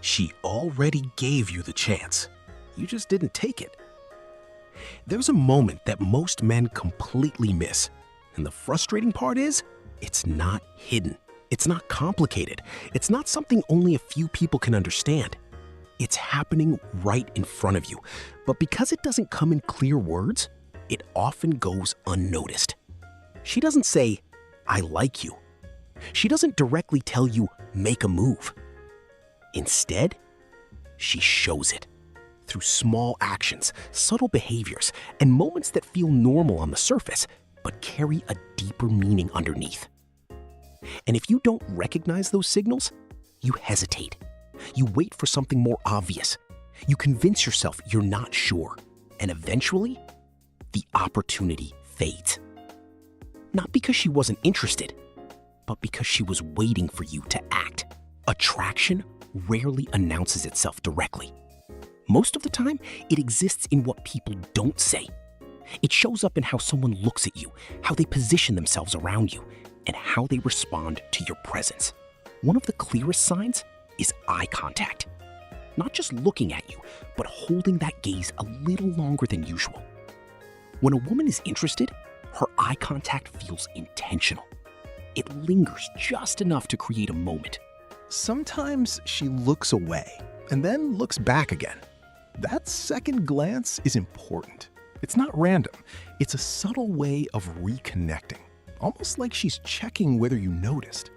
She already gave you the chance. You just didn't take it. There's a moment that most men completely miss. And the frustrating part is, it's not hidden. It's not complicated. It's not something only a few people can understand. It's happening right in front of you. But because it doesn't come in clear words, it often goes unnoticed. She doesn't say, "I like you." She doesn't directly tell you, "Make a move." Instead, she shows it through small actions, subtle behaviors, and moments that feel normal on the surface, but carry a deeper meaning underneath. And if you don't recognize those signals, you hesitate. You wait for something more obvious. You convince yourself you're not sure. And eventually, the opportunity fades. Not because she wasn't interested, but because she was waiting for you to act. Attraction rarely announces itself directly. Most of the time, it exists in what people don't say. It shows up in how someone looks at you, how they position themselves around you, and how they respond to your presence. One of the clearest signs is eye contact. Not just looking at you, but holding that gaze a little longer than usual. When a woman is interested, her eye contact feels intentional. It lingers just enough to create a moment. Sometimes she looks away and then looks back again. That second glance is important. It's not random. It's a subtle way of reconnecting, almost like she's checking whether you noticed.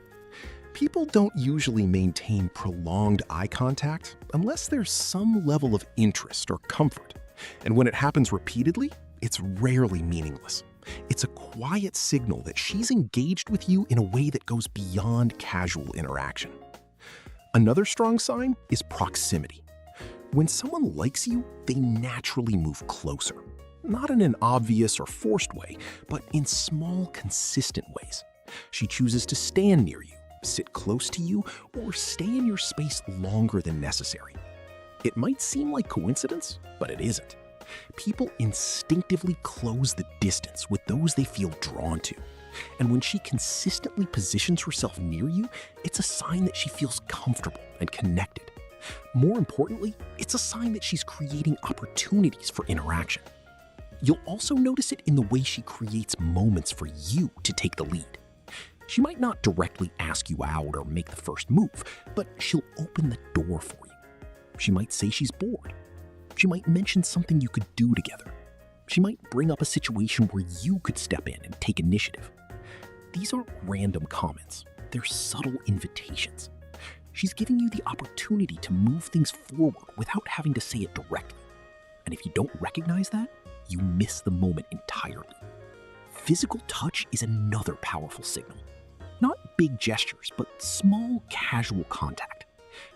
People don't usually maintain prolonged eye contact unless there's some level of interest or comfort. And when it happens repeatedly, it's rarely meaningless. It's a quiet signal that she's engaged with you in a way that goes beyond casual interaction. Another strong sign is proximity. When someone likes you, they naturally move closer. Not in an obvious or forced way, but in small, consistent ways. She chooses to stand near you, sit close to you, or stay in your space longer than necessary. It might seem like coincidence, but it isn't. People instinctively close the distance with those they feel drawn to. And when she consistently positions herself near you, it's a sign that she feels comfortable and connected. More importantly, it's a sign that she's creating opportunities for interaction. You'll also notice it in the way she creates moments for you to take the lead. She might not directly ask you out or make the first move, but she'll open the door for you. She might say she's bored. She might mention something you could do together. She might bring up a situation where you could step in and take initiative. These aren't random comments. They're subtle invitations. She's giving you the opportunity to move things forward without having to say it directly. And if you don't recognize that, you miss the moment entirely. Physical touch is another powerful signal. Not big gestures, but small, casual contact.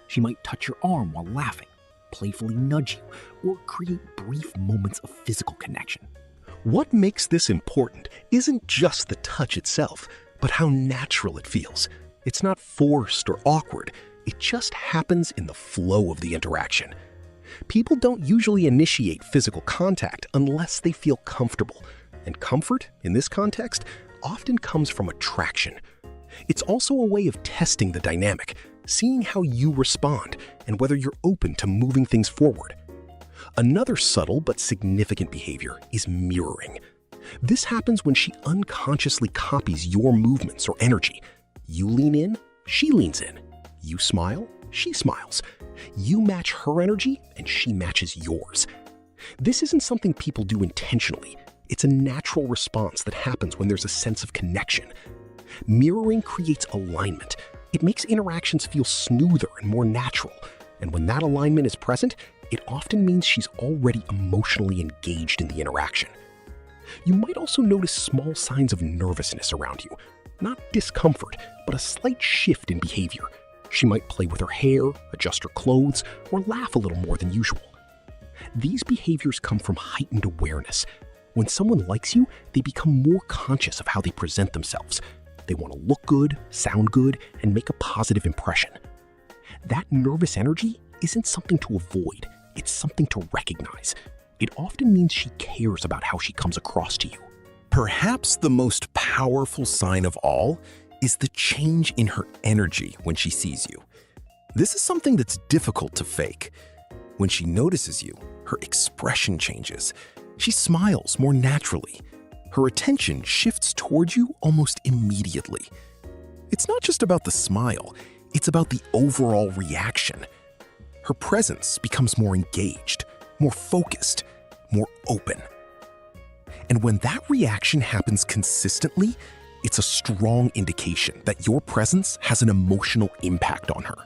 She might touch your arm while laughing, playfully nudge you, or create brief moments of physical connection. What makes this important isn't just the touch itself, but how natural it feels. It's not forced or awkward. It just happens in the flow of the interaction. People don't usually initiate physical contact unless they feel comfortable. And comfort, in this context, often comes from attraction. It's also a way of testing the dynamic, seeing how you respond, and whether you're open to moving things forward. Another subtle but significant behavior is mirroring. This happens when she unconsciously copies your movements or energy. You lean in, she leans in. You smile, she smiles. You match her energy, and she matches yours. This isn't something people do intentionally. It's a natural response that happens when there's a sense of connection. Mirroring creates alignment. It makes interactions feel smoother and more natural. And when that alignment is present, it often means she's already emotionally engaged in the interaction. You might also notice small signs of nervousness around you. Not discomfort, but a slight shift in behavior. She might play with her hair, adjust her clothes, or laugh a little more than usual. These behaviors come from heightened awareness. When someone likes you, they become more conscious of how they present themselves. They want to look good, sound good, and make a positive impression. That nervous energy isn't something to avoid. It's something to recognize. It often means she cares about how she comes across to you. Perhaps the most powerful sign of all is the change in her energy when she sees you. This is something that's difficult to fake. When she notices you, her expression changes. She smiles more naturally. Her attention shifts towards you almost immediately. It's not just about the smile, it's about the overall reaction. Her presence becomes more engaged, more focused, more open. And when that reaction happens consistently, it's a strong indication that your presence has an emotional impact on her.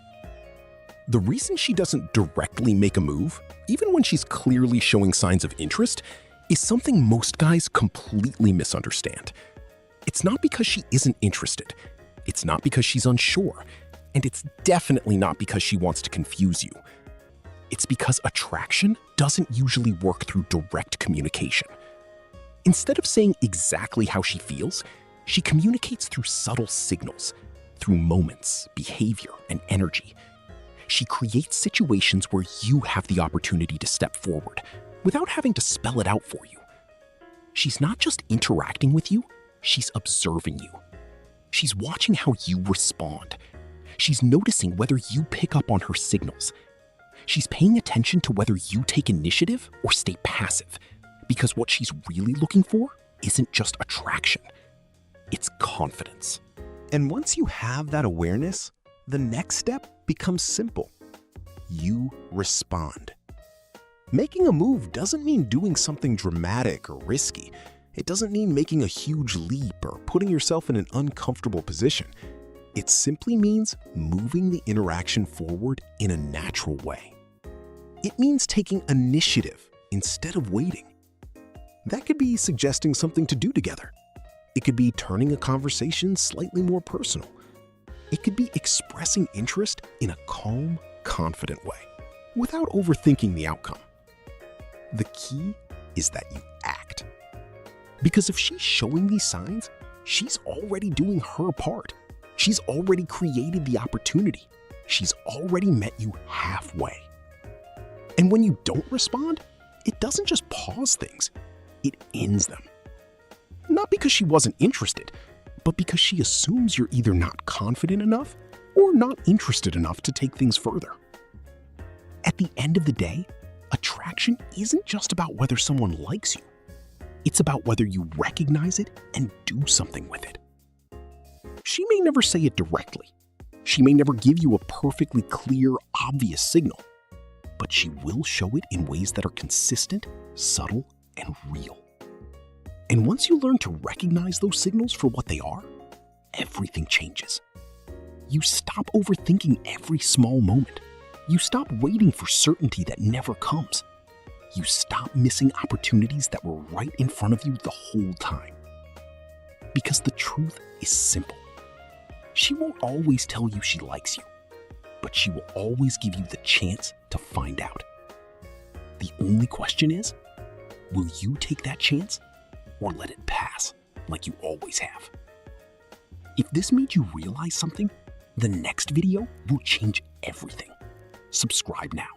The reason she doesn't directly make a move, even when she's clearly showing signs of interest, is something most guys completely misunderstand. It's not because she isn't interested. It's not because she's unsure. And it's definitely not because she wants to confuse you. It's because attraction doesn't usually work through direct communication. Instead of saying exactly how she feels, she communicates through subtle signals, through moments, behavior, and energy. She creates situations where you have the opportunity to step forward without having to spell it out for you. She's not just interacting with you, she's observing you. She's watching how you respond. She's noticing whether you pick up on her signals. She's paying attention to whether you take initiative or stay passive, because what she's really looking for isn't just attraction, it's confidence. And once you have that awareness, the next step becomes simple. You respond. Making a move doesn't mean doing something dramatic or risky. It doesn't mean making a huge leap or putting yourself in an uncomfortable position. It simply means moving the interaction forward in a natural way. It means taking initiative instead of waiting. That could be suggesting something to do together. It could be turning a conversation slightly more personal. It could be expressing interest in a calm, confident way, without overthinking the outcome. The key is that you act. Because if she's showing these signs, she's already doing her part. She's already created the opportunity. She's already met you halfway. And when you don't respond, it doesn't just pause things, it ends them. Not because she wasn't interested, but because she assumes you're either not confident enough or not interested enough to take things further. At the end of the day, attraction isn't just about whether someone likes you. It's about whether you recognize it and do something with it. She may never say it directly. She may never give you a perfectly clear, obvious signal, but she will show it in ways that are consistent, subtle, and real. And once you learn to recognize those signals for what they are, everything changes. You stop overthinking every small moment. You stop waiting for certainty that never comes. You stop missing opportunities that were right in front of you the whole time. Because the truth is simple. She won't always tell you she likes you, but she will always give you the chance to find out. The only question is, will you take that chance or let it pass like you always have? If this made you realize something, the next video will change everything. Subscribe now.